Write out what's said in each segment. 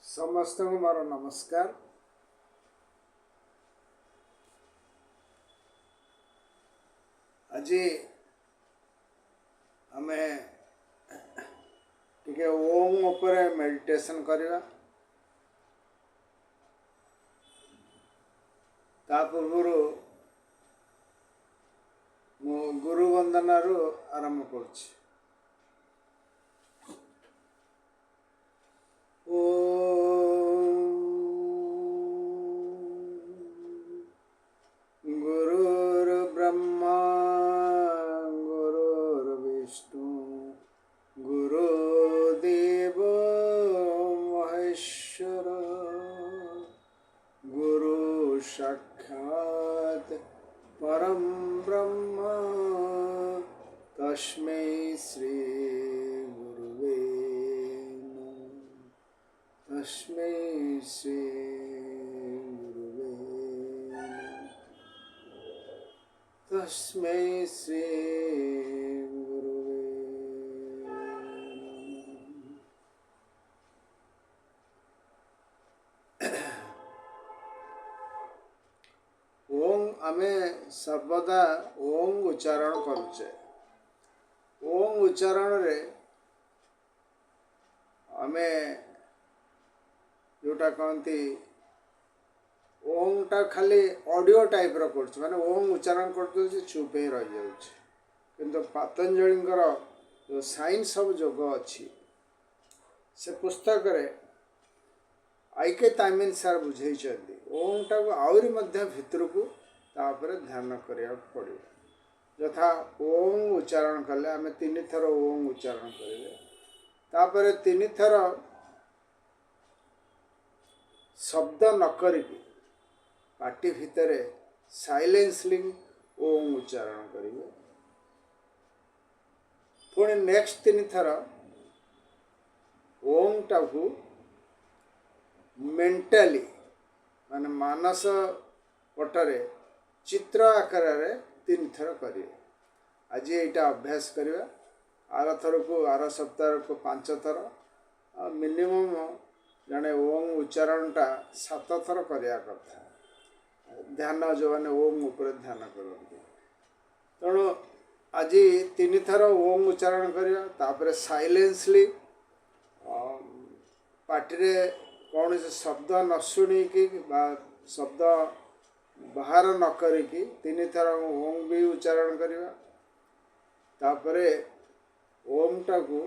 समस्त को मारो नमस्कार। आज आम टिके ओम उपरे मेडिटेशन करवा। ता पूर्व मु गुरु वंदना आरंभ कर गुरुर्ब्रह्मा गुरुर्विष्णु गुरुदेव महेश्वर गुरु साक्षात् परम ब्रह्म तस्मै श्री गुरुवे नमः। तस्मै श्री गुरुवे नमः। तस्मै श्री गुरुवे नमः। ओम आमे सर्वदा ओम उच्चारण करुचे। ओम उच्चारण रे आमे जोटा कहती ओम टा खाली ऑडियो टाइप रो करछ माने ओम उच्चारण करतो जे चुप ही रह जाउछ। किंतु पतंजलि जो साइंस ऑफ योग अच्छी से पुस्तक रे आईके तामिन सार बुझे ओम टा को आउरी मध्य भितर को तापर ध्यान करिया पड़े। यथा ओम उच्चारण कले आम तीन थर ओम उच्चारण करेंगे तापर तीन थर शब्द न करिकी पाटी भितर साइलेंसली ओम उच्चारण करेंगे। पुणी नेक्स्ट तीन थर ओम टाकू मेंटली माने मानस पटरे चित्र आकार रे तीन थर करिए। आज यहाँ अभ्यास करवा। आर थर को आर सप्ताह को 5 थर मिनिमम जड़े ओम उच्चारणटा 7 थर करवा कथा। ध्यान जो मैंने ओम उपर ध्यान करते तेणु आज 3 थर ओम उच्चारण करवा। तापर साइलेंसली पार्टी कौन से शब्द न शुणिकी शब्द बाहर न करिकी 3 थर ओम भी उच्चारण करवा। तापरे ओम टाकू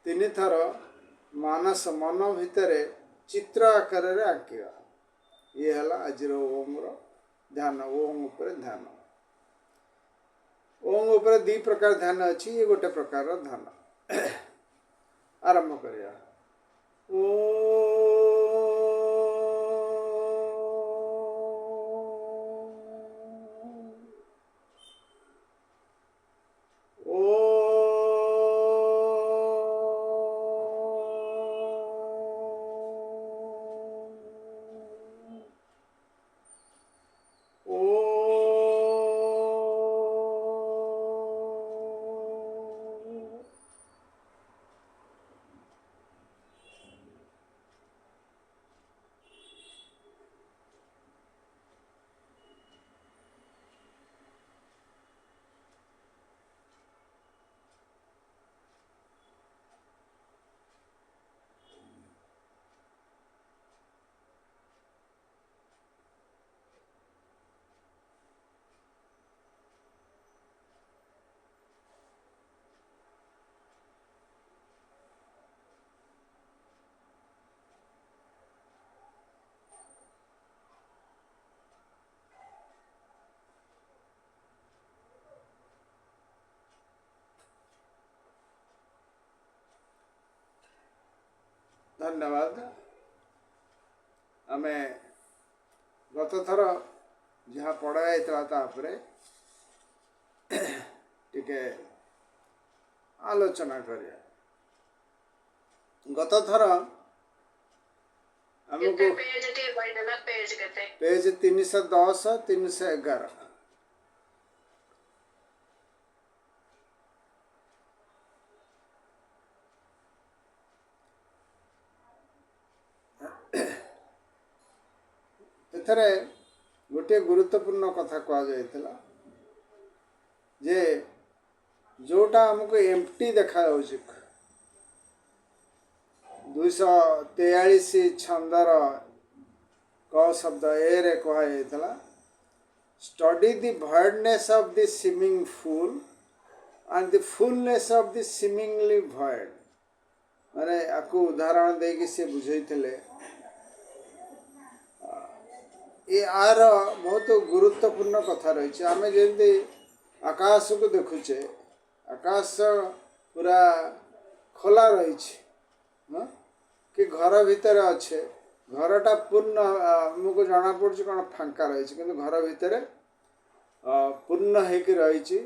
3 थर मानस मन भितर चित्र आकार रे आंकिवा। ये हला आज ओम रो ध्यान। ओम ऊपर ध्यान। ओम ऊपर 2 प्रकार ध्यान अच्छी। ये गोटे प्रकार ध्यान आरंभ करिया। धन्यवाद। आमे गत थर जहाँ पढ़ाई तापरे टिके आलोचना करिया। गत थर हमको पेज 310 311 एथरे गोटे गुरुत्वपूर्ण कथा कह जाइथिला जे जोटा हमको एम्प्टी देखा जाउछि 243 छंदर क शब्द ए रे कहा जाइथिला study the voidness of the seeming fool and the fullness of the seemingly void माने आपको उदाहरण देके से बुझाइथिले ये आर बहुत गुरुत्वपूर्ण कथा रही आम जमी आकाश को देखुचे आकाश पूरा खोला रही कि घर भितर अच्छे घरटा पूर्ण आमको जना पड़ी कौन फांका रही कि घर भितर पूर्ण होकर रही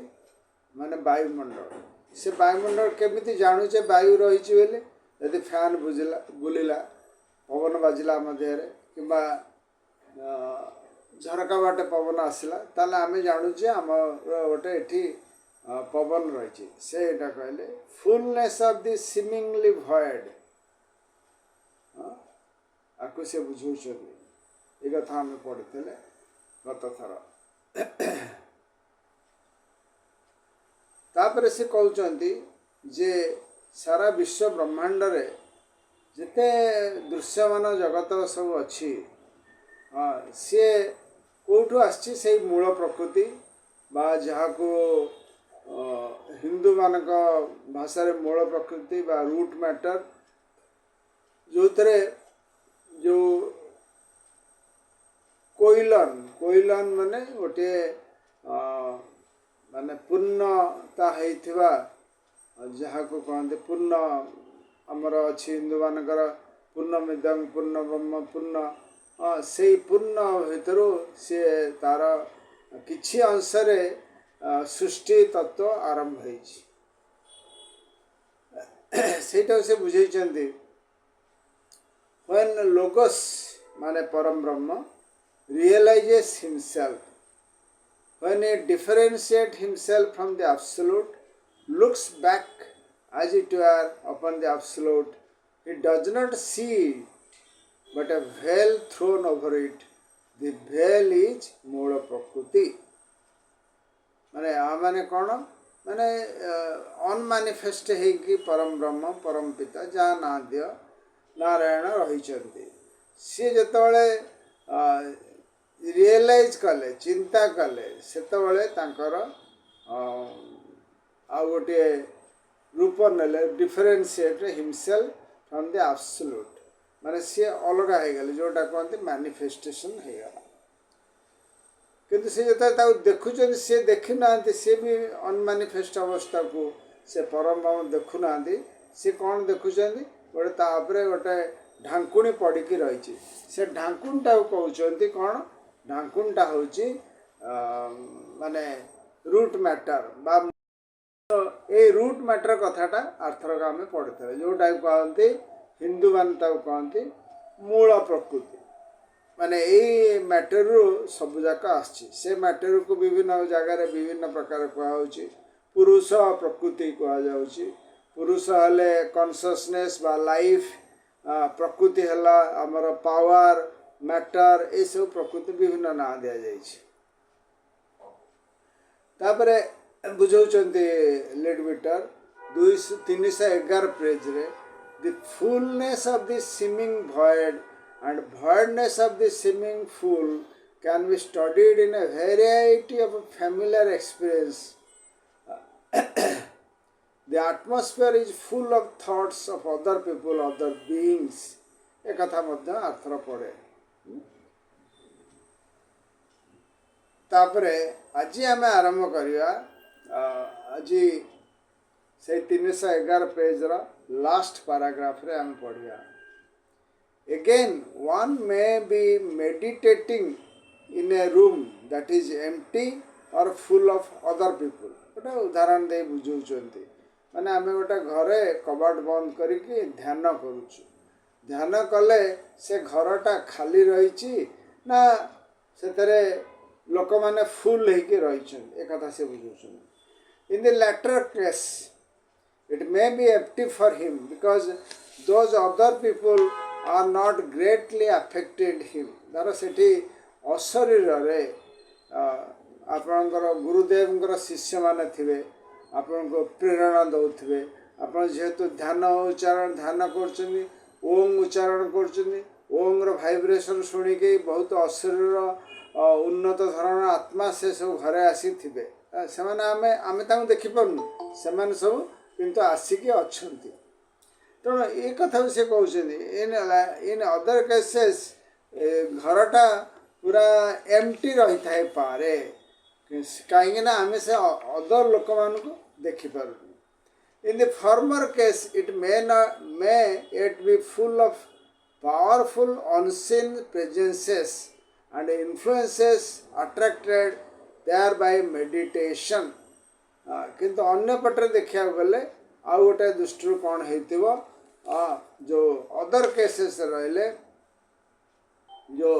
माने वायुमंडल से वायुमंडल केमी जानूचे वायु रही यदि फैन बुझला बुलिला पवन बाजिला मध्य कि झरका बाटे पवन आसला ताले आमे जानूचे आम गोटे एठी पवन रही से कहले फुलनेस ऑफ द सीमिंगली भॉइड आपको से बुझाऊँ ये कथा आम पढ़ी गत थर तापर से कहते जे सारा विश्व ब्रह्मांड रे जिते दृश्यमान जगत सब अच्छी सी कौटू आसी से मूल प्रकृति बा जहाँ को हिंदू मानक भाषा मूल प्रकृति बा रूट मैटर जो थे जो कोइलन माने गोटे माने पूर्णता होइथिबा जहाँ को कहते पूर्ण आमर अच्छी हिंदू मानकर पूर्णमिदं पूर्ण ब्रह्म पूर्ण से पूर्ण भीतर सी तार किछि अंश सृष्टि तत्व आरंभ होटा से बुझे when logos माने परम ब्रह्म realizes himself when he differentiates himself from the absolute looks back as it were upon the absolute he does not see it but a veil thrown over it the veil is मूल प्रकृति माने माने कौन माने अनमानिफेस्ट है कि परम ब्रह्म परम पिता जहाँ नाद्य नारायण रही सी जिते रियलाइज कले चिंता कले से आ गोटे रूप नेले differentiate himself from the absolute माने सी अलग हो गले जोटा कहते मैनिफेस्टेशन हो गला किंतु से जो देखुं सी देखी ना सी भी अनमानिफेस्ट अवस्था को से परम ब्रह्म देखु ना सी कौन देखुं गोटे तापर गोटे ढांकुणी पड़ी रही से ढांकुणटा कहते कौन ढांकुणटा हूँ माने रूट मैटर बा ए रूट मैटर कथाटा आर्थरक आम पढ़ी जोटा कहते हिंदू मान कहते मूल प्रकृति माने यही मैटर सब जाक आसी से मैटर को विभिन्न जगार विभिन्न प्रकार कहुच्छी पुरुष प्रकृति कहुच्छी पुरुष हेले कॉन्शसनेस बा लाइफ प्रकृति है आमर पावर मैटर ये सब प्रकृति विभिन्न ना दि जापरे बुझाऊँच लेडबिटर 311 पेज रे the fullness of the seeming void and voidness of the seeming full can be studied in a variety of familiar experience. The atmosphere is full of thoughts of other people, other beings. एक कथा मध्य Arthur पड़े तापरे आज आम आरंभ करिया आज से 311 पेज लास्ट पैराग्राफ रे हम पढ़िया again one may be meditating in A room that is empty और फुल ऑफ अदर पीपल गोटे उदाहरण दे बुझाऊँच माने आम गोटे घरे कबाट बंद करके ध्यान करुचु ध्यान कले से घरटा खाली रही ना से लोक मैंने फुल होके रही एक कथा से बुझाऊँ in the latter case it may be empty for him because those other people are not greatly affected him. धर सेठी अशरीरे आपणकर गुरुदेव शिष्य माने थे आपण को प्रेरणा दौथे आप जेहेतु ध्यान उच्चारण ध्यान कर ओम उच्चारण कर ओम भाइब्रेशन शुणिकी बहुत अशरीर उन्नत धरण आत्मा से सब घरे आसी थे से आमे देखिपार से सब किंतु आसिकी अच्छा तेणु ये कथा भी से कहते इन अदर केसेस घरटा पूरा एम्प्टी रही थाए पारे कहीं आम से अदर लोक मान देखिपार in the former case it may it be full of powerful unseen presences and influences attracted there by meditation किंतु अन्य पटे देखा गले आ गोटे दृष्टि कौन हो जो अदर केसेस रहिले जो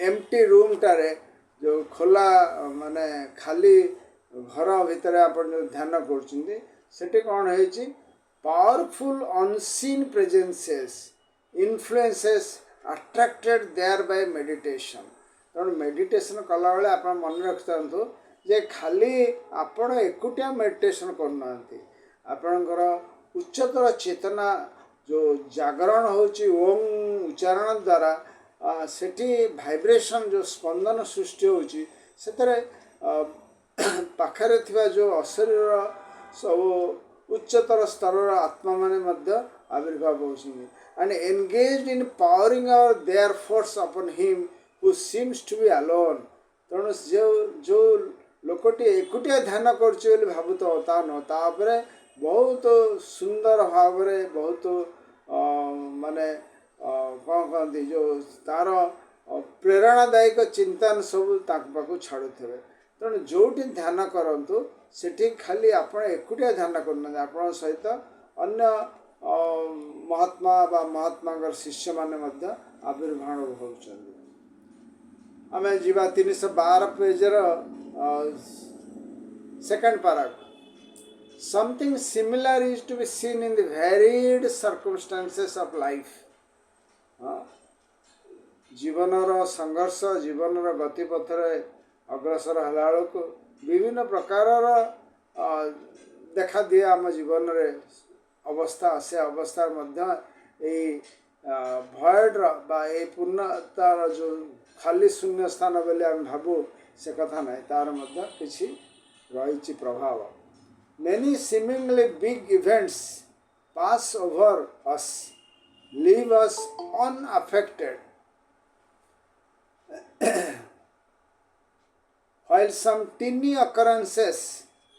एम्प्टी रूम टारे जो खोला माने खाली घर भितर आप ध्यान कर कौन हो powerful unseen presences influences attracted there by meditation तेणु मेडिटेशन कला बेले आप मन रखता जे खाली आपण एकुटिया मेडिटेशन करना आपणकर उच्चतर चेतना जो जागरण होची ओम उच्चारण द्वारा सेठी भाइब्रेशन जो स्पंदन सृष्टि होची सेतरे पाखरे थिबा जो अशरीर सब उच्चतर स्तर आत्मा माने मध्य आविर्भाव होची and engaged in powering out their force upon him who seems to be alone तेणु जो लोकटी एकुटिया ध्यान कर भावुत ता न तापरे बहुत सुंदर भाव बहुत माने कौन कहती जो तार प्रेरणादायक चिंतन सब पाक छाड़ू थे तेणु जोटी ध्यान करूँ से खाली आप एकुटिया ध्यान करना आप सहित अन्य महात्मा बा महात्मा शिष्य माने आविर्भाव होती आम जीवा 312 पेजर second paragraph something similar is to be seen in the varied circumstances of life जीवनर संघर्ष जीवनर गतिपथरे अग्रसर हला बेलू विभिन्न प्रकार देखा दिए आम जीवन रे अवस्था से अवस्था भयड बा पूर्णतार जो खाली शून्य स्थान बोले आम भावु से कथा ना तार किसी रही प्रभाव many seemingly big events pass over us leave us unaffected while some tiny occurrences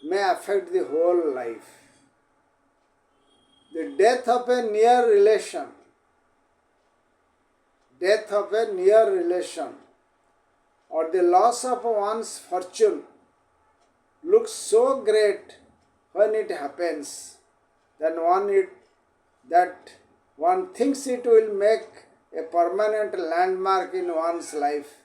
may affect the whole life. The death of a near relation, or the loss of one's fortune looks so great when it happens that one thinks it will make a permanent landmark in one's life.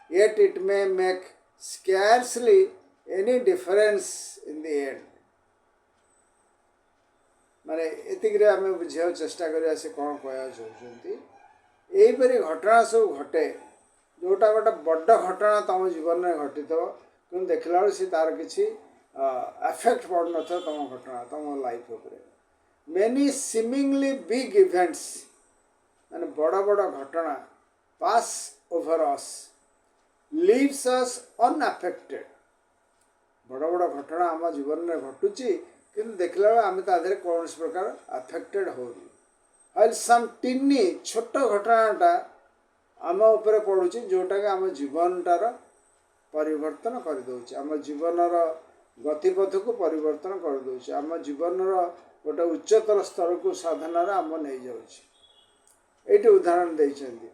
Yet it may make scarcely any difference in the end. माने एतिक आम बुझा चेष्टा करिया से कौन कहना चाहते यहीपरि घटना सब घटे जोटा गोटे बड़ घटना तुम जीवन में घटी कि देखला सी तार किसी एफेक्ट पड़ न तुम घटना तुम लाइफ उपर मेनी सीमिंगली बिग इवेंट्स माने बड़ बड़ घटना pass over us leaves us unaffected बड़ बड़ घटना आम जीवन में घटुची कि देखला आम तादे कौन प्रकार अफेक्टेड होनी while some टिनी छोट घटनाटा आम उपर पड़ुची जोटा कि आम जीवनटार परिवर्तन कर दउची आम जीवनर गतिपथ को परिवर्तन कर दउची आम जीवनर गोटे उच्चतर स्तर को साधनार आम नहीं जाउची एटी उदाहरण देइछन्ती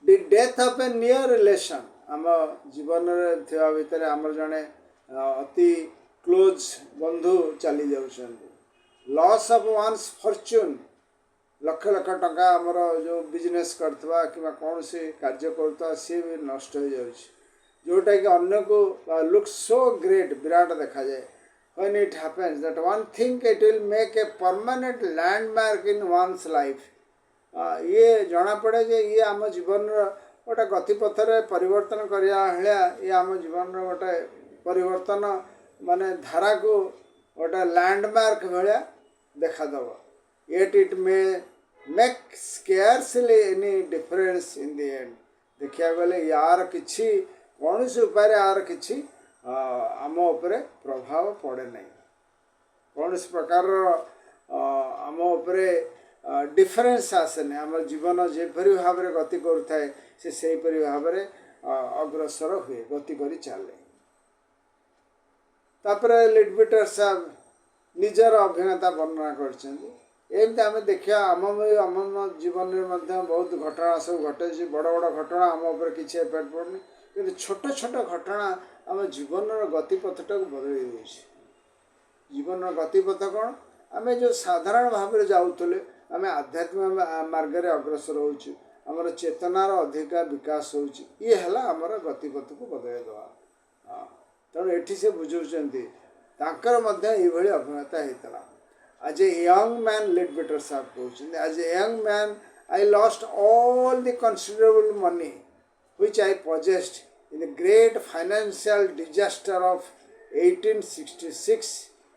The death of a near relation आम जीवन थिबा भितर आम जड़े अति क्लोज बंधु चली जाउछन्ती लॉस ऑफ वन्स फॉर्च्यून लक्ष लक्ष टंका आमर जो बिजनेस करथवा कि कौन से कार्य करथवा सी भी नष्ट हो जाउछि जोटा कि अन्य को लुक सो ग्रेट विराट देखा जाए when it happens that one think it will make a permanent landmark in one's life ये जना पड़े जे ये आम जीवन गोटे गतिपथरे परिवर्तन करिया भलिया ये आम जीवन गोटे परिवर्तन माने धारा को गोटे लैंडमार्क भाया देखादब yet it may make scarcely any difference in the end देखिया गले यार किछि कौन से उपाय यार किछि आम उपरे प्रभाव पड़े नहीं कौन से प्रकार आम उपरे डिफरेंस आसेनि आम जीवन जेपरी भाव में गति करुए से भाव में अग्रसर हुए गति कर चले तापर लिडबिटर साहब निजर अभिज्ञता वर्णना करमती आम देखा आम जीवन में बहुत घटना सब घटे बड़ बड़ घटना आम उपर किसी इफेक्ट पड़नी कि छोट छोट घटना आम जीवन गतिपथटा को बदल जीवन गतिपथ कौन आम जो साधारण भाव में जाऊे आम आध्यात्मिक मार्ग में अग्रसर होचु आमर चेतनार अधिका विकास होची ये है आमर गतिपथ को बदल दवा तेणु ये से बुझाऊँच अभिज्ञता होता आज ए यंग मैन लिडबिटर साहब कहते आज a young man I lost all the considerable money which I possessed in the great financial disaster of 1866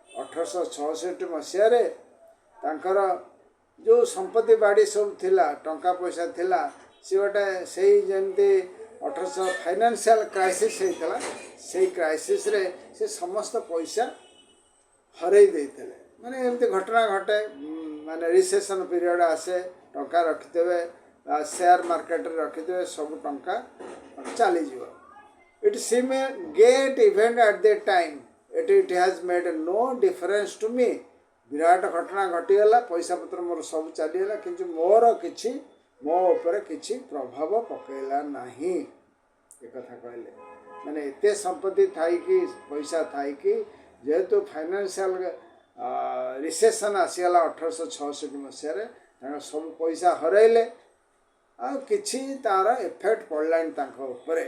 1866 मसीह तांकर जो संपत्ति बाड़ी सब थिला टंका पैसा थिला सी गोटे से जमती 1800 फाइनेंशियल क्राइसिस होता से क्राइसिस रे से समस्त पैसा हरई देते माने एमती घटना घटे माने रिसेशन पीरियड आसे टंका रखिथे शेयर मार्केट रखिथे सब टंका चलीज it seem a great event at the time it has made no difference to me विराट घटना घटीगला पैसा पत्र मोर सब चलीगला कि मोर किछि मो ऊपर किछि प्रभाव पकेला नहीं ये कथा कहले माने एते संपत्ति थाई कि पैसा थाई कि जेहेतु फाइनेंशियल रिसेशन आसीगला 1866 मसीह सब पैसा हरैले आ किछि तार इफेक्ट पड़लानी तांको ऊपर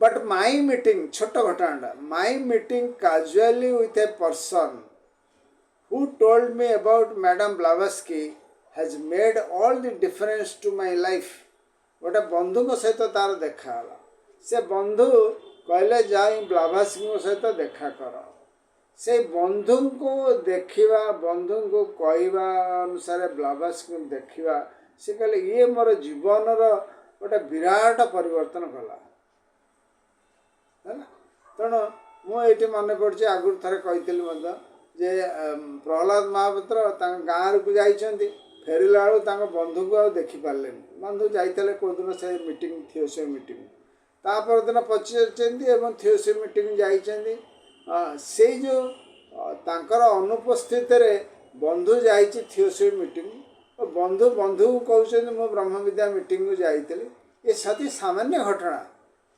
बट माई मीटिंग छोट घटना my meeting casually with a person who told me about madam Blavatsky has made all the difference to my life गोटे बंधु सहित तार देखाला से बंधु कहले जाई ब्लावस्की सहित देखा कर से बंधु को देखा बंधु को कहवा अनुसार ब्लावस्की देखा से कहले ये मोर जीवन गोटे विराट परिवर्तन कला है तेणु मुझे मन पड़े आगुरी थे कही जे प्रहलाद महापात्र गाँव को जाइए फेरला बेलू बंधु को देखिपारे बंधु जाते कौदिन से मीटिंग थियोसफी मीटिंग तापर दिन पचार थियोसफी मीटिंग जाइए से जो तांकर अनुपस्थित बंधु जाइए थियोसफी मीटिंग बंधु बंधु कहते मु ब्रह्म विद्या मीटिंग को जाइए ये सती सामान्य घटना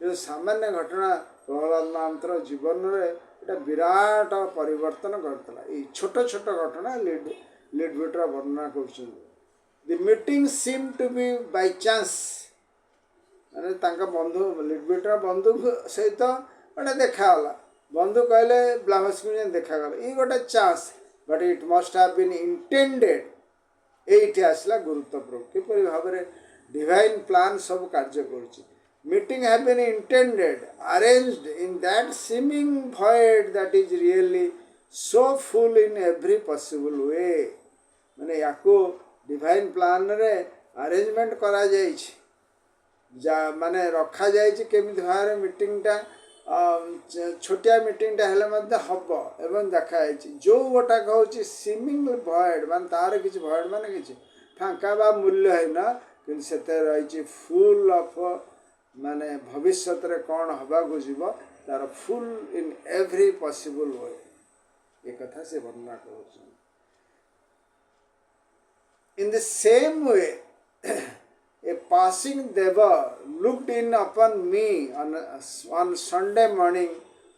जो सामान्य घटना प्रहलाद महापात्र जीवन में गोटे विराट परिवर्तन करता ये छोट छोट घटना लिडबिटर वर्णना कर meeting seem to be by chance माने बंधु लिडबिटर बंधु सहित गोटे देखाला बंधु कहले ब्लावस्की देखागला ये गोटे chance but it must have been intended ये आसला गुरुत्वपूर्ण किपर भाव में डिवाइन प्लान सब कार्य कर meeting have been intended, arranged in that seeming void that is really so full in every possible way. माने याको डिवाइन प्लान रे अरेंजमेंट करा जा माने रखा जाइए केमिति भाव मीटिंगटा छोटिया मीटिंगटा हेले मध्य हब एवं देखा जो गोटा कहूँ सीमिंग भॉइड मान तार किसी भॉइड मान किसी फांका बा मूल्य है ना कि रही फुल ऑफ माने भविष्य कौन हवा को जीव तार फुल इन एवरी पॉसिबल वे ये कथा से वर्णना कर in the same way a passing deva looked in upon me on Sunday morning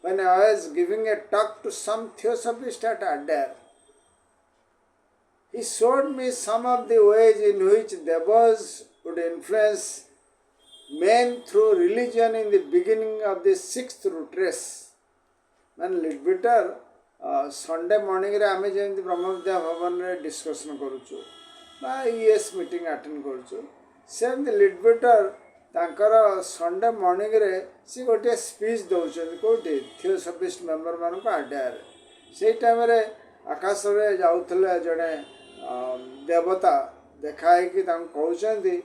when I was giving a talk to some theosophist at Adair. He showed me some of the ways in which devas would influence men through religion in the beginning of the 6th root race. Man Leadbeater Sunday morning रे आमे जेमती ब्रह्म विद्या भवन रे discussion करूछु ईएस meeting attend करुँ सेमती लिडबिटर तांकर Sunday morning रे सी गोटे स्पीच दौरान कौटी थियोसॉफिस्ट मेंबर मान आड्यार से टाइम रे आकाश रे जाउथले जड़े देवता देखाई कि कहते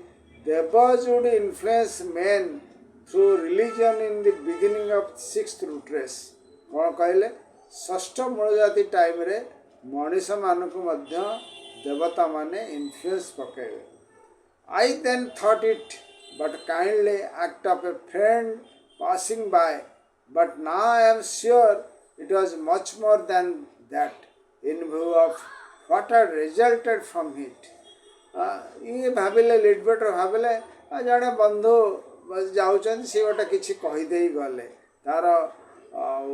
devas would influence men through religion in the beginning of 6th root race कौन कहले षष्ठ मूल जाति टाइम रे मनीष मानक मध्य देवता माने influence पकेबे I then thought it but kindly act of a friend passing by, but now I am sure it was much more than that in view of what had resulted from it. ये भाविले लिडबेटर भाविले जड़े बंधु जाऊँ सी गोटे किसी कहीदे गले तार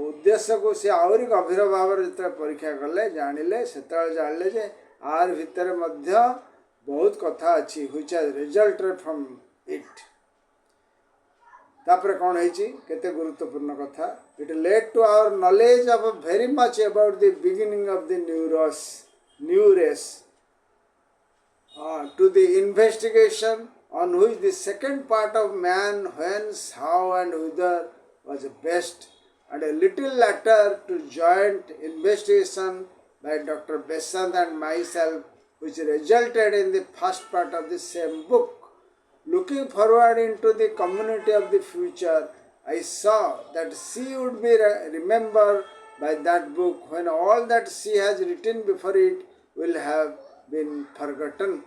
उद्देश्य को सी आहरी गभीर भाव जो परीक्षा कले जानिले से जानिले जे आर भितर मध्य बहुत कथा अच्छी which has resulted from it तापर कौन है केते गुरुत्वपूर्ण कथा it led to our knowledge of very much about the beginning of the new race to the investigation on which the second part of man, whence, how and whither was best, and a little later to joint investigation by Dr. Besant and myself, which resulted in the first part of the same book. Looking forward into the community of the future, I saw that she would be remembered by that book when all that she has written before it will have been forgotten.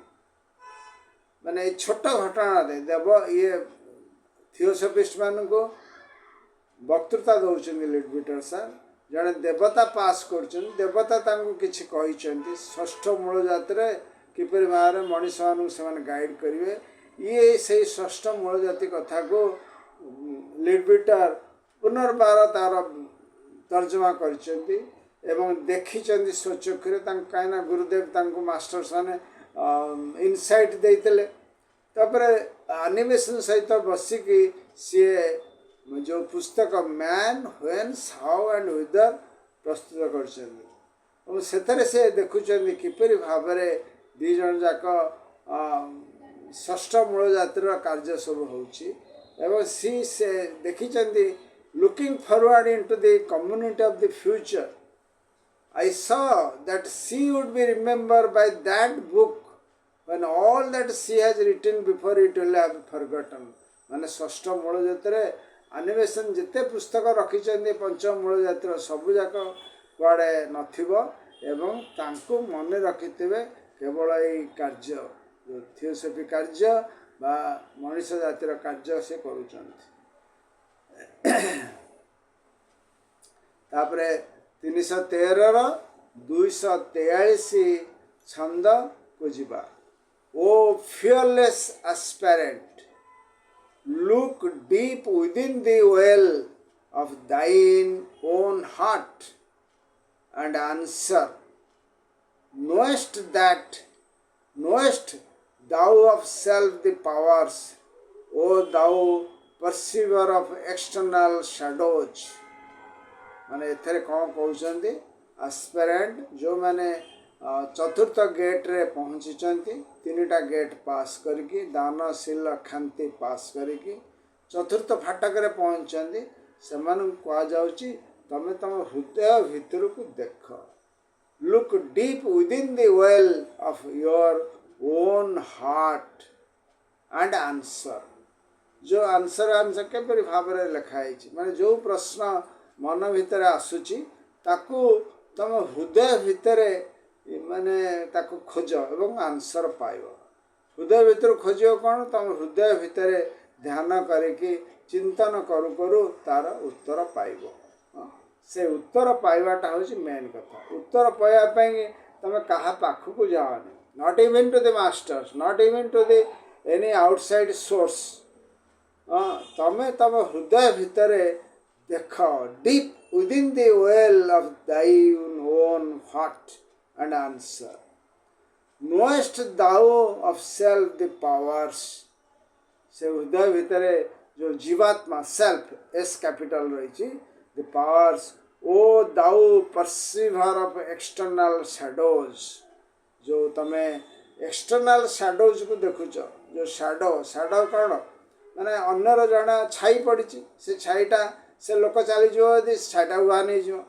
माने छोट घटना दे देव ये theosophist मान को वक्तृता दौरान लिडबिटर sir जड़े देवता पास कर देवता किसी कही षष्ठ मूल जाति किपर भाव में मनीष मान से गाइड करेंगे ये से षष्ठ मूल जाति कथा को लिडबिटर पुनर्बार तार तर्जमा कर देखी स्वचक्षुरे कहीं गुरुदेव मास्टर्स मैंने इनसाइट देते तापर एनिमेशन सहित बसिकी सी जो पुस्तक मैन व्हेन्स हाउ एंड व्हिदर प्रस्तुत कर से देखुं किपर भाव में दी जन जाक षष्ठ मूल जातिर कार्य सब हो से देखी looking forward into the community of the future I saw that she would be remembered by that book when all that she has written before it will have forgotten. माने षष्ठ मूल जातिर एनिमेशन जिते पुस्तक रखिंट पंचम मूल जातिर सबू जाक कुआड़े नथिबो मन रखिथे केवल यही कार्य जो थियोसॉफी कार्य बा मनुष्य जातिर कार्य से करुचंती तापरे 313 243 छंद को जीवा ओ fearless aspirant look deep within the well of thine own heart and answer knowest thou of self the powers o thou perceiver of external shadows माने एथरे कौन कहते एस्पिरेंट जो माने चतुर्थ गेट रे पहुँची 3टा गेट पास करके दानशील खांति पास करके चतुर्थ फाटक रे पहुँचती से कहुच्छी तमें तुम हृदय भितर को देख look deep within the well of your own heart and answer जो आंसर केपरि भाव में लिखाई माने जो प्रश्न मन भितर आसूची ताकू तुम हृदय भितर माने ताकू खोज एवं आंसर पाइब हृदय भितर खोज कौन तुम हृदय भितर ध्यान करके चिंतन करू करू तार उत्तर पाइब से उत्तर पाइबाटा हूँ मेन कथा उत्तर पाइबापी तुम क्या पाखक जाओनी not even to the masters not even to the any outside source तुम हृदय भितर देख deep within the well of thine own heart and answer knowest thou of self the powers से हृदय भितर जो जीवात्मा सेल्फ एस कैपिटल रही the powers O thou perceiver of external shadows जो तमें एक्सटर्नाल शैडोज को देखुच जो शैडो कौन माने अन्यर जड़े छाई पड़ी से छाईटा से लोक चलीज छाईटा उहा नहीं जो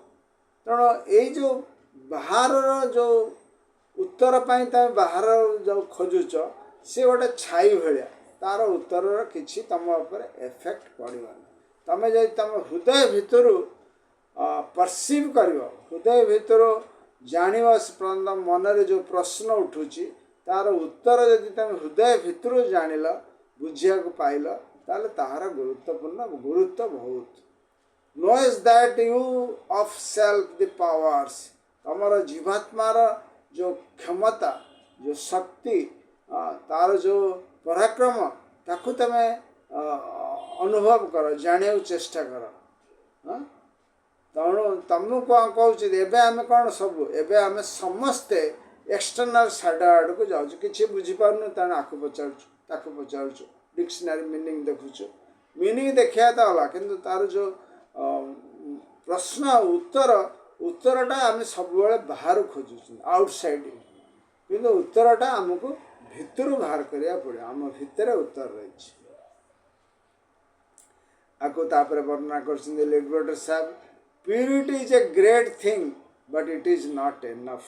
तेणु यही जो बाहर जो उत्तर पाई तुम बाहर जो खोजुच सी गोटे छाई भाया तार उत्तर किसी तुम एफेक्ट पड़ोनी तुम जब तुम हृदय भितर परसीव कर हृदय भितर जान मनरे जो प्रश्न उठुची तार उत्तर जदि तुम हृदय भितर जान बुझा पाइल ताल तार गुरुत्वपूर्ण गुरुत्व बहुत knows that you of self the powers तुमर जीवात्मार जो क्षमता जो शक्ति तार जो पराक्रम ताकू तुम अनुभव कर जाना चेष्टा कर तेणु तुमको कौन कहूँ एवं आम कौन सब एवं आम समस्ते एक्सटर्नाल साइड आड़ को जाऊँ कि बुझीपार तेणु आपको पचारूँ डिक्शनरी मीनिंग देखुचु मीनिंग देखा तो अला किंतु तार जो प्रश्न उत्तरटा आम सब बाहर खोजु आउटसाइड किंतु उत्तरटा आमको भितर बाहर करिया पड़े आम भितर उत्तर रही आपको तापर वर्णना कर लिटरेचर साहब purity is a great thing but it is not enough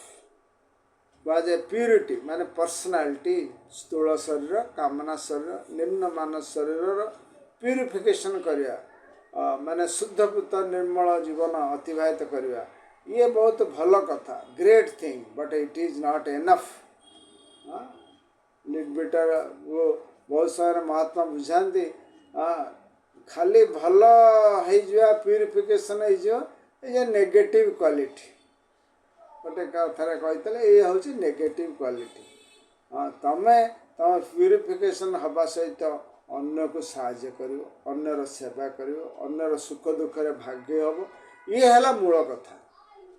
बाजे प्यूरिटी माने पर्सनालिटी स्थूल शरीर कामना शरीर निम्नमान शरीर प्यूरिफिकेशन करिया माने शुद्धपूत निर्मल जीवन अतिवाहित करिया ये बहुत भल कथा great thing but it is not enough literature वो बहुत सारे महात्मा बुझाती खाली भल हो प्यूरिफिकेशन हो नेगेटिव क्वालिटी गोटे कथा कही ये हूँ नेगेटिव क्वालिटी हाँ तुम्हें तुम प्यूरिफिकेशन हवा सहित अन्य को साहाय्य कर अन्यर सेवा कर अन्यर सुख दुखे भाग्य हम ये है मूल कथा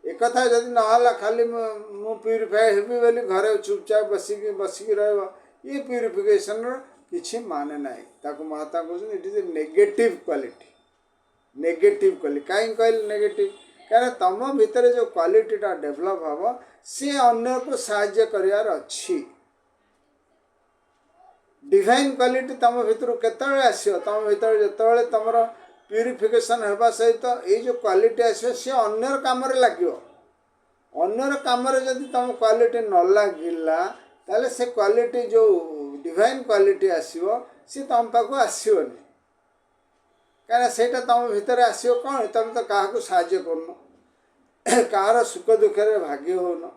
एक कथा जदि ना खाली मु प्यूरिफाई हेबी बोली घरे चुपचाप बसिकी ये प्यूरिफिकेशन किसी माने ना ताको महात्मा कहते it is a negative quality कहीं कहले नेगेटिव क्या तुम भितर जो क्वालिटीटा डेभलप हम सी अन्य को साहाय्य करार अच्छी डिवाइन क्वालिटी तुम भितर केतले आसो तुम भितर जिते तुम प्यूरिफिकेशन होगा सहित ये जो क्वालिटी आसो सी अन्यर कम लगे अन्यर कम जदि तुम क्वालिटी न लगिला ताले से क्वालिटी जो डिवाइन क्वालिटी आसो सी तुम पाक आसोनी कहीं से तुम भितर आसो कौन तुम तो क्या साहाय्य कर कहार सुख दुखे भाग्य होन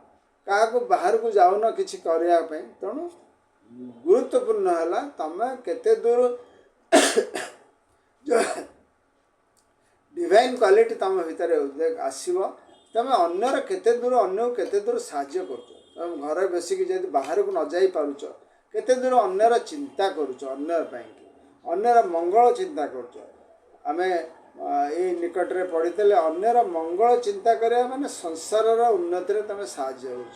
क्या बाहर को जाऊन कि करने तेणु गुरुत्वपूर्ण है तुम केते दूर जो डिवाइन क्वालिटी तुम भितर आसो तुम अन्यर केते दूर अन्य केते दूर साहाय्य कर घर बसिक जब बाहर को न जाई पारुच केते दूर अन्यर चिंता करुच अन्यर मंगल चिंता करुच आम ये निकट में पढ़ी अन्यर मंगल चिंता करा माने संसार उन्नति में तुम साहाय्य कर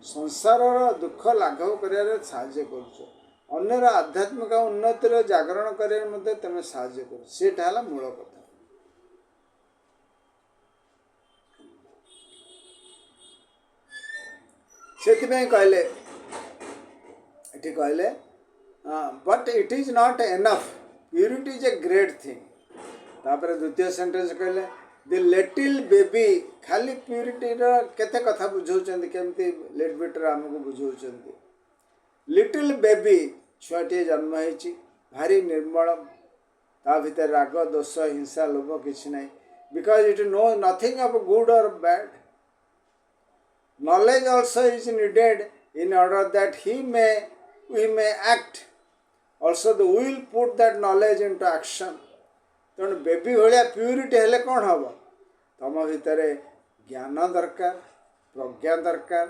संसार दुख लाघव कर साहाय्य कर आध्यात्मिक उन्नति जागरण कर तुम साहाय्य कर सेटा है मूल कथा से कहले ये कहले but it is not enough purity is a great thing तापर द्वितीय सेंटेंस कहले द लिटिल बेबी खाली प्यूरिटी केते कथा बुझाऊँ केमती लिटरेचर आमको बुझाऊँ लिटिल बेबी छुआटे जन्म होती भारी निर्मल ता भीतर राग दोष हिंसा लोभ किसी ना because it know nothing of good और bad knowledge also is needed in order that we may act also the will put that knowledge into action तेणु बेबी भाया प्यूरिटी हेले कौन हम तुम भितर ज्ञान दरकार प्रज्ञा दरकार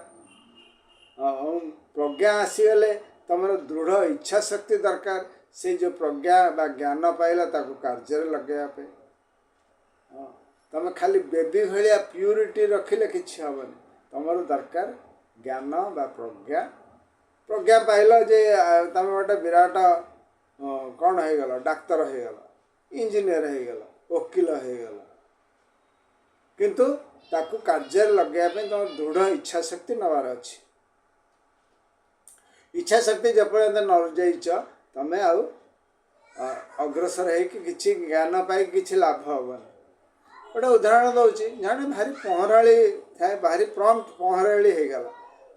प्रज्ञा आसीगले तुम दृढ़ इच्छा शक्ति दरकार से जो प्रज्ञा बा ज्ञान पाइला ताको कार्य लगे तुम खाली बेबी भाया प्यूरिटी रखिले किसी हेनी तुम दरकार ज्ञान बा प्रज्ञा प्रज्ञा पाइल जे तुम गोटे विराट कौन हो गल डाक्तर हो गल इंजीनियर हो गल वकिल हो गल किंतु ताकू कार्य लगे तुम दृढ़ इच्छा शक्ति नवार अच्छी इच्छा शक्ति जपर्यंत न जाइच तमें आउ अग्रसर है कि किसी ज्ञान पाई किसी लाभ हेन गोटे उदाहरण दूसरी जड़े भारी पहराड़ी थाए भारी प्रम्प्ट पहराड़ी हो गला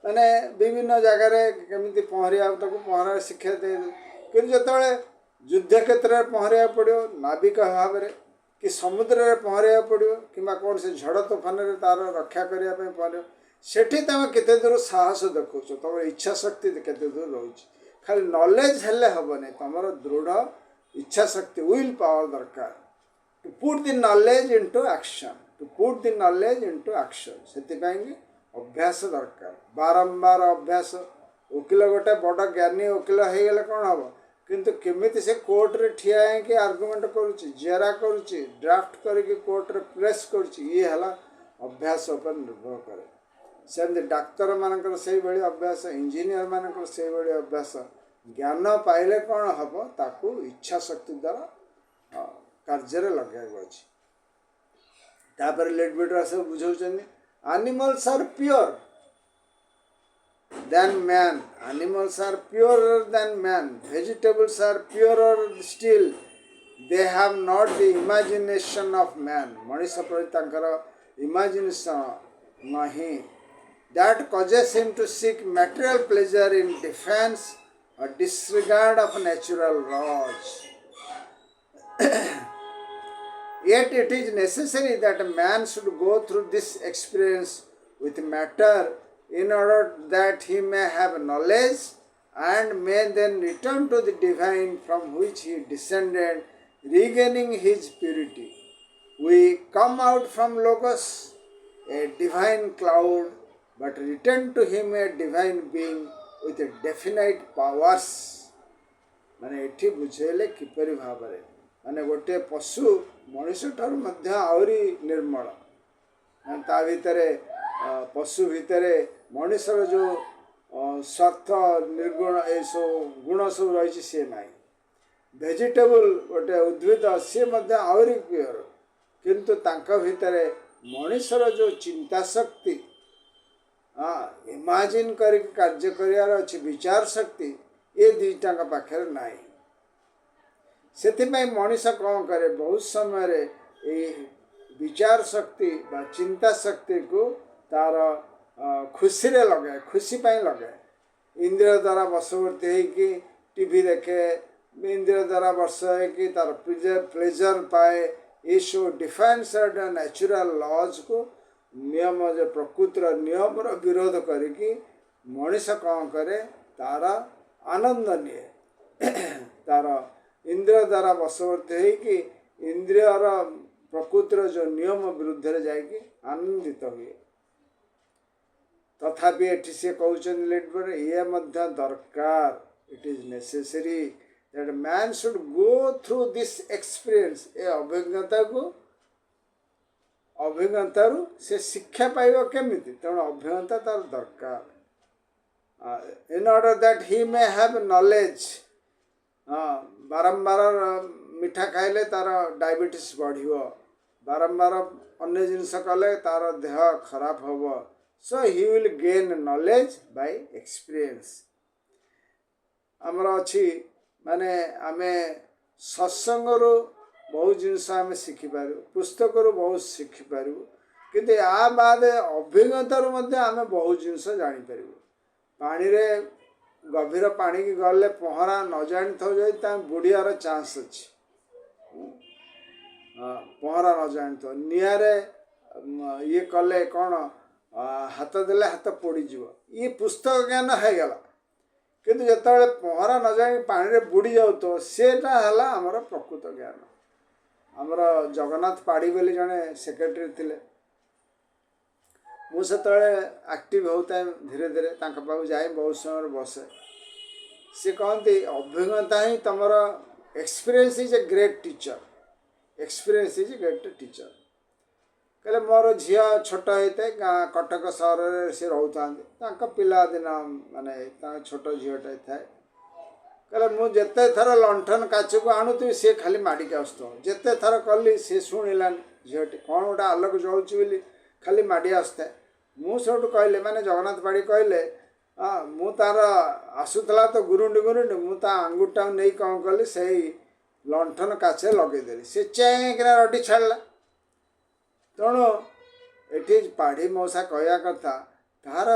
मैंने विभिन्न जगार केमी पहरिया पहरा शिक्षा दे कि जो युद्ध क्षेत्र में पहरिया पड़ो नाविक भाव में कि समुद्र में पहरिया पड़ो कि कौन से झड़ तोफान में तार रक्षा करने पड़ो सेठी तुम केते दूर साहस देखो तुम इच्छा शक्ति केते दूर रोच खाली नॉलेज हेल्ले हेनी तुम दृढ़ इच्छा शक्ति विल पावर दरकार to put the knowledge into action to put the knowledge into action से अभ्यास दरकार बारंबार अभ्यास वकिल गोटे बड़ ज्ञानी वकिल हो गले कौन हम किंतु केमिति से कोर्ट रे ठिया है आर्गुमेंट करुच्ची जेरा करुच्ची ड्राफ्ट करके कोर्ट रे प्रेस करुच्ची ये है अभ्यास पर निर्भर करे सेमती डाक्तर मानकर से भाई अभ्यास इंजीनियर मानकर से भाई अभ्यास ज्ञान पाइले कौन हम ताकू इच्छा शक्ति द्वारा कार्य लगे तापर लेट बेटर सब बुझाऊँ animals are pure than man. Animals are purer than man. Vegetables are purer still. They have not the imagination of man. मनुष्य प्रति तांकर imagination नहीं. That causes him to seek material pleasure in defense or disregard of natural laws. Yet it is necessary that a man should go through this experience with matter in order that he may have knowledge and may then return to the divine from which he descended, regaining his purity. We come out from Logos, a divine cloud, but return to him a divine being with a definite powers. माने एठी बुझेले किपरि भाबरे माने गोटे पशु मनुष्य ठारू मध्य आवरी निर्मल ता भितरे पशु भितरे मनुष्यर जो स्वार्थ निर्गुण ये सब गुण सब रही सी ना भेजिटेबल गोटे उद्भिद सी आहरी प्योर किंतु तांका भितरे मनुष्यर जो चिंता शक्ति इमाजिन कर कार्य कर अच्छी विचार शक्ति ये दुईटा पाखे ना से मनीष कौन करे बहुत समय विचार शक्ति बा चिंता शक्ति को तार खुशी रे लगे खुशी पाई लगे इंद्रिय द्वारा वशवर्ती होगी टीवी देखे इंद्रिय द्वारा वर्ष होगी तार प्लेजर पाए ये सब डिफेंस नेचुरल लॉज को नियम जो प्रकृतिर नियम विरोध करिकी मनीष कौन करे तार आनंद निए तार इंद्रिय द्वारा वशवर्ती होगी इंद्रियर प्रकृतिर जो नियम विरुद्ध रे जाएगी आनंदित हुए तथापि एठी से कहउछन लेट पर ये मध्य दरकार it is necessary that man should go through this experience ए अभिज्ञता रु से शिक्षा पाइबो केमिति तेणु अभिज्ञता तार दरकार in order that he may have knowledge बारंबार मिठा खाइले तार डायबिटीज बढ़ियो बारंबार अन्य जिनस कले तार देह खराब होबो so he will gain knowledge by experience आमर अच्छी माने आमे सत्संग बहुत जिनस आम शिखिपार पुस्तक बहुत शिखिपार किंतु आ बाद अभिज्ञता आम बहुत जिनस जापर पानी रे गभीर पानी की गले पहरा न जानी था बुड़ियार चांस अच्छी पहरा न जानी निआरे ये कले कौन हाथ देले हाथ पोड़ीज ये पुस्तक ज्ञान हो गला किंतु जिते पहरा न जाए पानी रे बुड़ी जाऊ तो सेटा है आमर प्रकृत ज्ञान आमर जगन्नाथ पाड़ी बोली जड़े सेक्रेटरी थिले मुझे एक्टिव होता है धीरे धीरे पाख जाए बहुत समय बसे सी कहती अभिज्ञता ही तुम experience is a great teacher experience is a great teacher कहले मोर झी छोट होते गाँ कटक सहर से रोता पिलादिन माने छोट झीटे थाए कहले मुझे थर लंठन काच को आणुथी सी खाली माड़िक आसत जिते थर कली सी शुणिलानी झीटी कौन गोटे आलोक जलुची खाली माड़ी आसता मुझे कहले माने जगन्नाथ पाड़ी कहले ମୁଁ ତାର ଆସୁଥିଲା ତ ଗୁରୁଣ୍ଡି ଗୁରୁଣ୍ଡି ମୁଁ ତା ଆଙ୍ଗୁଠିଟାକୁ ନେଇ କ'ଣ କଲି ସେଇ ଲଣ୍ଠନ କାଛରେ ଲଗେଇଦେଲି। ସେ ଚେଁକିନା ରଡ଼ି ଛାଡ଼ିଲା। ତେଣୁ ଏଠି ପାଢ଼ୀ ମଉସା କହିବା କଥା ତାର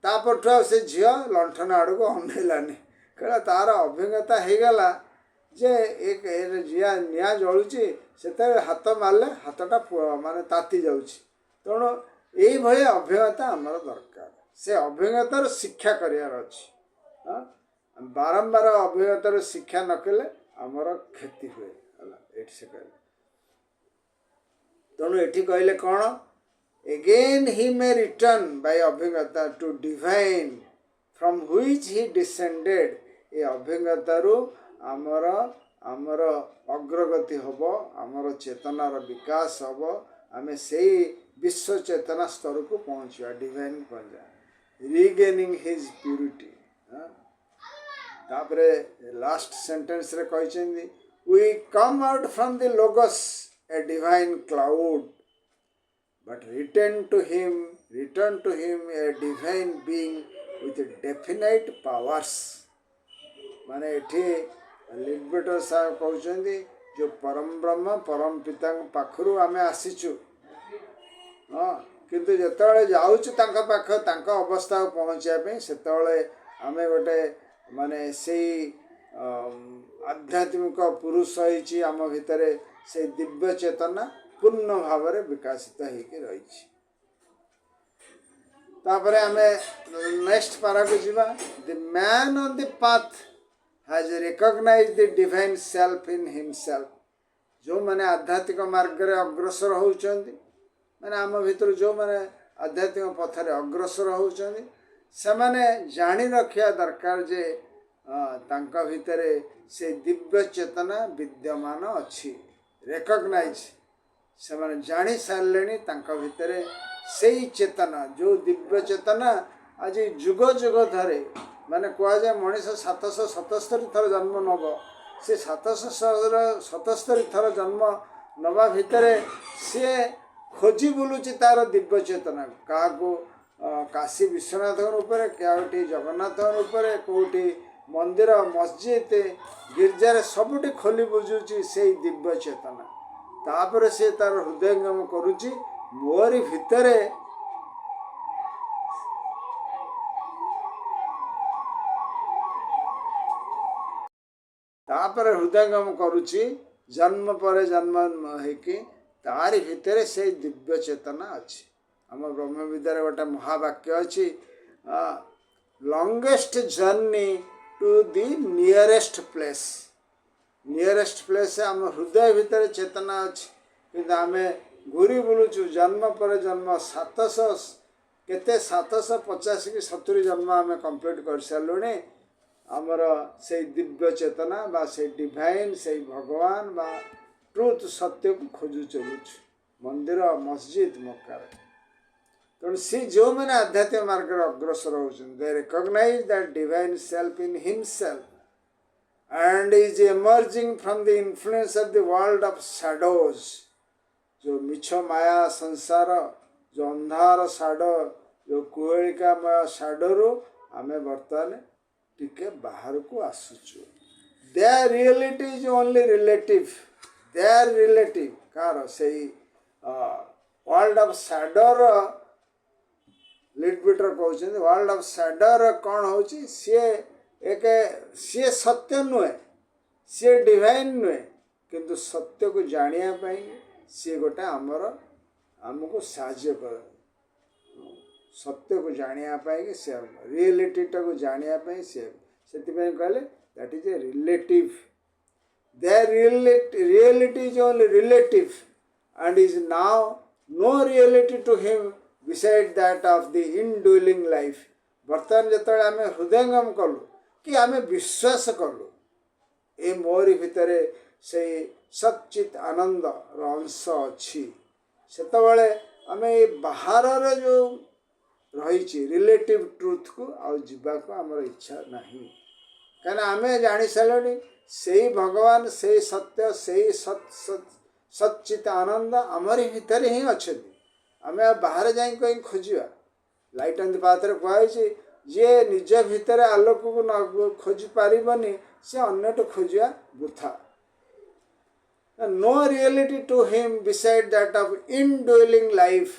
ତାପରଠୁ ଆଉ ସେ ଝିଅ ଲଣ୍ଠନ ଆଡ଼କୁ ଅନେଇଲାନି। କାରଣ ତାର ଅଭିଜ୍ଞତା ହେଇଗଲା ଯେ ନିଆଁ ଜଳୁଛି, ସେତେବେଳେ ହାତ ମାରିଲେ ହାତଟା ମାନେ ତାତି ଯାଉଛି। ତେଣୁ ଏଇଭଳିଆ ଅଭିଜ୍ଞତା ଆମର ଦରକାର। ସେ ଅଭିଜ୍ଞତାର ଶିକ୍ଷା କରିବାର ଅଛି। ବାରମ୍ବାର ଅଭିଜ୍ଞତାର ଶିକ୍ଷା ନ କଲେ ଆମର କ୍ଷତି ହୁଏ ହେଲା, ଏଠି ସେ କହିଲେ। ତେଣୁ ଏଠି କହିଲେ କ'ଣ, ଏଗେନ୍ ହି ମେ ରିଟର୍ନ ବାଇ ଅଭିଜ୍ଞତା ଟୁ ଡିଭାଇନ୍ ଫ୍ରମ୍ ହ୍ୱିଚ୍ ହି ଡିସେଣ୍ଡେଡ୍। ଏ ଅଭିଜ୍ଞତାରୁ ଆମର ଅଗ୍ରଗତି ହେବ, ଆମର ଚେତନାର ବିକାଶ ହେବ, ଆମେ ସେଇ ବିଶ୍ୱ ଚେତନା ସ୍ତରକୁ ପହଞ୍ଚିବା, ଡିଭାଇନ୍ ପହଞ୍ଚିବା, ରିଗେନିଂ ହିଜ୍ ପ୍ୟୁରିଟି। ତାପରେ ଲାଷ୍ଟ ସେଣ୍ଟେନ୍ସରେ କହିଛନ୍ତି, we come out from the logos a divine cloud, but return to him a divine being with definite powers। माने एठी लिटबेटर साहब कहउछन्ती जो परम ब्रह्म परम पिता पाखरु आमे आसीचु, किंतु जेतବେଳେ ଯାଉଛୁ ତାଙ୍କ ପାଖ ତାଙ୍କ ଅବସ୍ଥାକୁ ପହଞ୍ଚିବା ପାଇଁ ସେତେବେଳେ ଆମେ ଗୋଟେ ମାନେ ସେଇ ଆଧ୍ୟାତ୍ମିକ ପୁରୁଷ ହେଇଛି ଆମ ଭିତରେ, ସେ ଦିବ୍ୟ ଚେତନା ପୂର୍ଣ୍ଣ ଭାବରେ ବିକଶିତ ହେଇକି ରହିଛି। ତାପରେ ଆମେ ନେକ୍ସଟ ପାରାକୁ ଯିବା। The man on the path has recognized the divine self in himself। ଯେଉଁମାନେ ଆଧ୍ୟାତ୍ମିକ ମାର୍ଗରେ ଅଗ୍ରସର ହେଉଛନ୍ତି, ମାନେ ଆମ ଭିତରୁ ଯେଉଁମାନେ ଆଧ୍ୟାତ୍ମିକ ପଥରେ ଅଗ୍ରସର ହେଉଛନ୍ତି, ସେମାନେ ଜାଣି ରଖିବା ଦରକାର ଯେ ତାଙ୍କ ଭିତରେ ସେ ଦିବ୍ୟ ଚେତନା ବିଦ୍ୟମାନ ଅଛି। ରେକଗ୍ନାଇଜ୍, ସେମାନେ ଜାଣି ସାରିଲେଣି ତାଙ୍କ ଭିତରେ ସେଇ ଚେତନା, ଯେଉଁ ଦିବ୍ୟ ଚେତନା ଆଜି ଯୁଗ ଯୁଗ ଧରେ, ମାନେ କୁହାଯାଏ ମଣିଷ 777 ଥର ଜନ୍ମ ନେବ। ସେ 777 ଥର ଜନ୍ମ ନେବା ଭିତରେ ସିଏ ଖୋଜି ବୁଲୁଛି ତାର ଦିବ୍ୟ ଚେତନା। କାହାକୁ କାଶୀ ବିଶ୍ୱନାଥଙ୍କ ଉପରେ, କେଉଁଠି ଜଗନ୍ନାଥଙ୍କ ଉପରେ, କେଉଁଠି ମନ୍ଦିର ମସଜିଦ୍ ଗିର୍ଜାରେ, ସବୁଠି ଖୋଲି ବୁଝୁଛି ସେଇ ଦିବ୍ୟ ଚେତନା। ତାପରେ ସେ ତାର ହୃଦୟଙ୍ଗମ କରୁଛି, ମୋରି ଭିତରେ ତାପରେ ହୃଦୟଙ୍ଗମ କରୁଛି ଜନ୍ମ ପରେ ଜନ୍ମ ହେଇକି ତାରି ଭିତରେ ସେଇ ଦିବ୍ୟ ଚେତନା ଅଛି। ଆମ ବ୍ରହ୍ମ ବିଦ୍ୟାରେ ଗୋଟେ ମହାବାକ୍ୟ ଅଛି, ଲଙ୍ଗେଷ୍ଟ ଜର୍ଣ୍ଣି ଟୁ ଦି ନିୟରେଷ୍ଟ ପ୍ଲେସ୍। ନିୟରେଷ୍ଟ ପ୍ଲେସ୍ ଆମ ହୃଦୟ ଭିତରେ ଚେତନା ଅଛି, କିନ୍ତୁ ଆମେ ଘୁରି ବୁଲୁଛୁ ଜନ୍ମ ପରେ ଜନ୍ମ, 750 କି 70 ଜନ୍ମ ଆମେ କମ୍ପ୍ଲିଟ୍ କରିସାରିଲୁଣି। ଆମର ସେଇ ଦିବ୍ୟ ଚେତନା ବା ସେଇ ଡିଭାଇନ୍, ସେଇ ଭଗବାନ ବା ଟ୍ରୁଥ୍ ସତ୍ୟକୁ ଖୋଜୁ ଚାଲୁଛୁ ମନ୍ଦିର ମସଜିଦ୍ ମକ୍କାରେ। ତେଣୁ ସେ ଯେଉଁମାନେ ଆଧ୍ୟାତ୍ମିକ ମାର୍ଗରେ ଅଗ୍ରସର ହେଉଛନ୍ତି, they recognize that divine self in himself and is emerging from the influence of the world of shadows। जो मिछ माया संसार, जो अंधार साडो, जो कुहेलिकामय साडोरू आमे वर्तमान टिके बाहर को आसुचु। Their reality is only relative, their relative कार से वर्ल्ड ऑफ शैडोर लिटबिटर कहते वर्ल्ड ऑफ शैडोर कौन हो सी सत्य नुहे, सी डिवाइन नुहे, किंतु सत्य को जानिया सी गोटे आमर आमको साहाय्य कर, सत्य को जानिया कि से रियलिटी टाक जानिया से कहले that is a relative. There reality is only relative and is now no reality to him beside that of the indwelling life। बर्तमान जिते आम हृदयंगम कलु कि आम विश्वास कलु ए मोरी भितर से सच्चित आनंद अंश अच्छी, सेतबले आम ये बाहर जो रही रिलेटिव ट्रुथ को आउ जीवा को आमर इच्छा नहीं, कहीं आम जानी सारे से भगवान से सत्य से सच्चित आनंद आमरी भितर ही अच्छे। आम बाहर जाए कहीं खोजा लाइट एंड पाथ कहु जे निज भितर आलोक को न खोजी पारिबनी से अन्यटो खोजिया वृथा। No reality to him beside that of indwelling life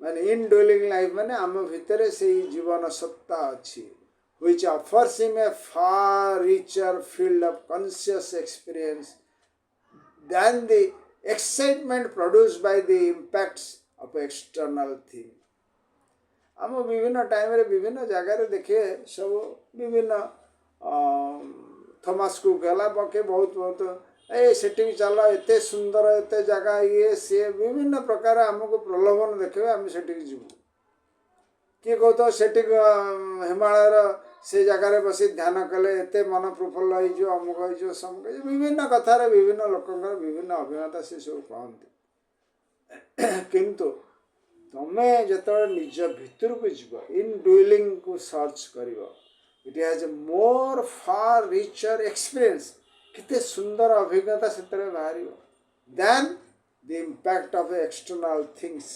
माने इनडुएलिंग लाइफ माने आम भितर से जीवन सत्ता अच्छी which offers him a far richer field of conscious experience than the excitement produced by the impacts of external thing। आम विभिन्न टाइम रे विभिन्न जगार देखे सब विभिन्न थॉमस कुक है बके बहुत बहुत ए सेठी चल एते सुंदर एते जगह ये सी विभिन्न प्रकार आमको प्रलोभन देखे आम सेठी जीव किए कह तो सेठी हिमालय से जगार बसी ध्यान कले एते मन प्रफुल्ल हो अमुक हो समुक विभिन्न कथार विभिन्न लोकंर विभिन्न अभिज्ञता से सब कहते किंतु तमे जो निज भितर को जीव इन डुइलिंग को सर्च कर it has more far richer experience किते सुंदर अभिज्ञता से बाहर than the impact of external things.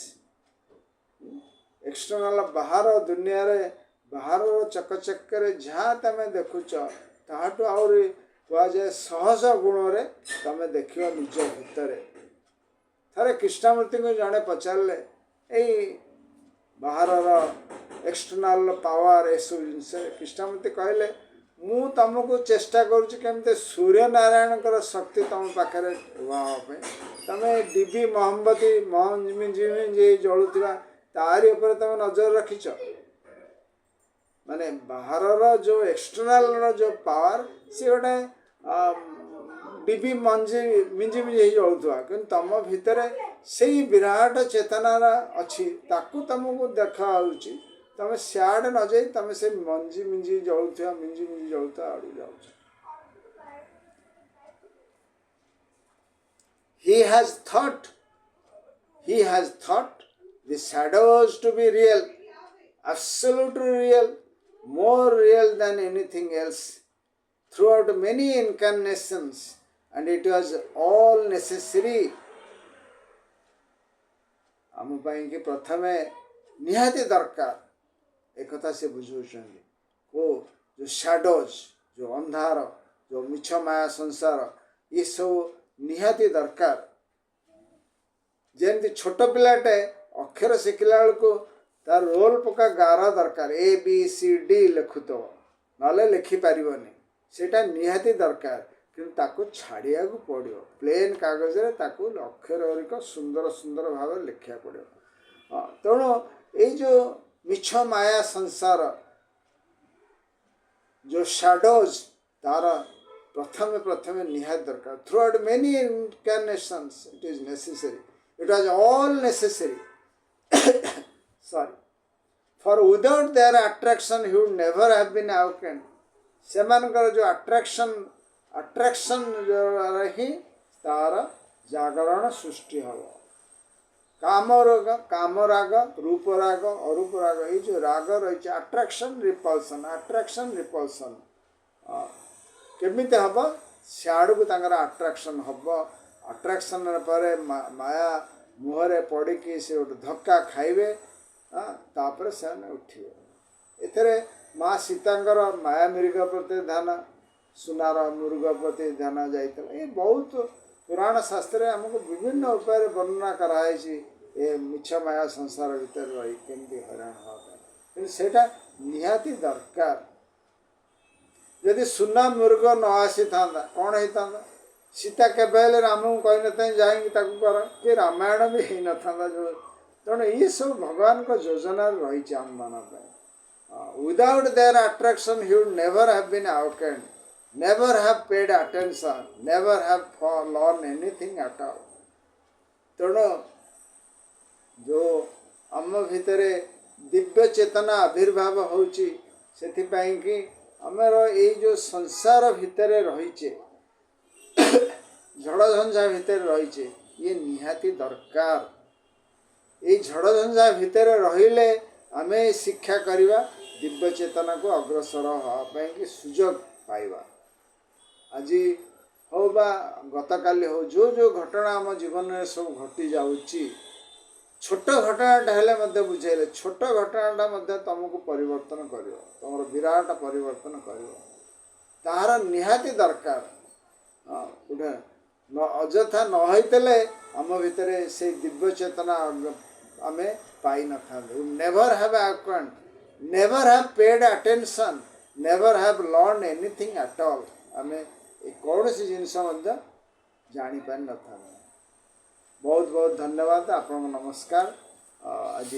External बाहर दुनिया रे बाहर चकचक्कर जहाँ तुम देखुच ताठू आहरी कहुए सहज गुण रे तुम देख निज भितर। थे कृष्णमूर्ति को जड़े पचारे यही बाहर एक्सटर्नल पावर ए सब जिनस कृष्णमूर्ति कहले मु तुमको चेष्टा करुँच सूर्य नारायण शक्ति तुम पाखे तुम डिबी मोहम्मती मोहम्मदी जलुवा तारी उपर तुम नजर रखिच माने बाहर जो एक्सटर्नल जो पावर सी गोटे डिबी मिंजी मिंजी जलुवा कि तुम भितर से विराट चेतनार अच्छी ताकू तुमको देखा तुम सियाड़े न जाई तुम से मंजी मिंजी जलुवा मिंजी मिंजी जलुवा आड़ जाऊ। He has thought the shadows to be real, absolutely real, more real than anything else throughout many incarnations, and it was all necessary आम कि प्रथमे निहाती दरकार एक कथा से बुझाऊँ को जो शैडोज जो अंधार जो मिछ माया संसार ये सब निहाती दरकार। जमती छोट पिलाटे अक्षर शिखला बेलू तार रोल पका गार दरकार ए बी सी डी लिखुव ना लिखिपार सेटा निहाती दरकार कि छाड़िया पड़ो प्लेन कागज अक्षर सुंदर सुंदर भाव लिखा पड़ो। तेणु ये जो मिछ माया संसार जो शैडोज तार प्रथमे प्रथमे निहात दरकार throughout many incarnations it is necessary it was all necessary sorry for without their attraction he would never have been awakened सेमानकर जो अट्रैक्शन ही तार जागरण सृष्टि हम काम राग रूप राग अरूप राग ये जो राग रही अट्रैक्शन रिपल्सन केमिति हम सियाड़ को अट्रैक्शन हम अट्रैक्शन पर माया मुहरे पड़ी से गोटे धक्का खाइबे तापर से उठे एथरे माँ सीतांकर माया मृग प्रति ध्यान सुनार मृग प्रति ध्यान जाता ये बहुत पुराण शास्त्र आमको विभिन्न उपाय वर्णना कराई ए मिछ माया संसार भीतर रही केमती हैरान हाँ सेटा निहाती दरकार। यदि सुना मृग न आसी था कौन होता सीता केवल राम को कही न जाएंगे कर कि रामायण भी हो न था जो तेणु ये सब भगवान को योजना रही आम मान without their attraction he would never have been awakened never have paid attention, never have learned anything at all। तेणु जो आम भितर दिव्य चेतना आविर्भाव होची कि आमर ये जो संसार भितर रहीचे झड़झंझा भितर रहीचे ये निहाती दरकार। ये झड़झंझा भितर रहिले आमे शिक्षा करिवा दिव्य चेतना को अग्रसर होगा कि सुजोग पाइबा। आज हो बा गतकाली हो जो जो घटना आम जीवन में सब घटी जाऊँगी छोट घटनाटा हेले बुझेले छोट घटनाटा तुमको परिवर्तन कर तुम विराट परिवर्तन कर तार निहाती दरकार गोटे अजथा नहींले आम भितर से दिव्य चेतना आम पाई न था never have acquaint never have paid attention never have learn anything at all आम कौन सी जिनस जापार न था बहुत बहुत धन्यवाद आपण नमस्कार आज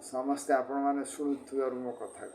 समस्ते आपण मैंने शुणुवर मो कथा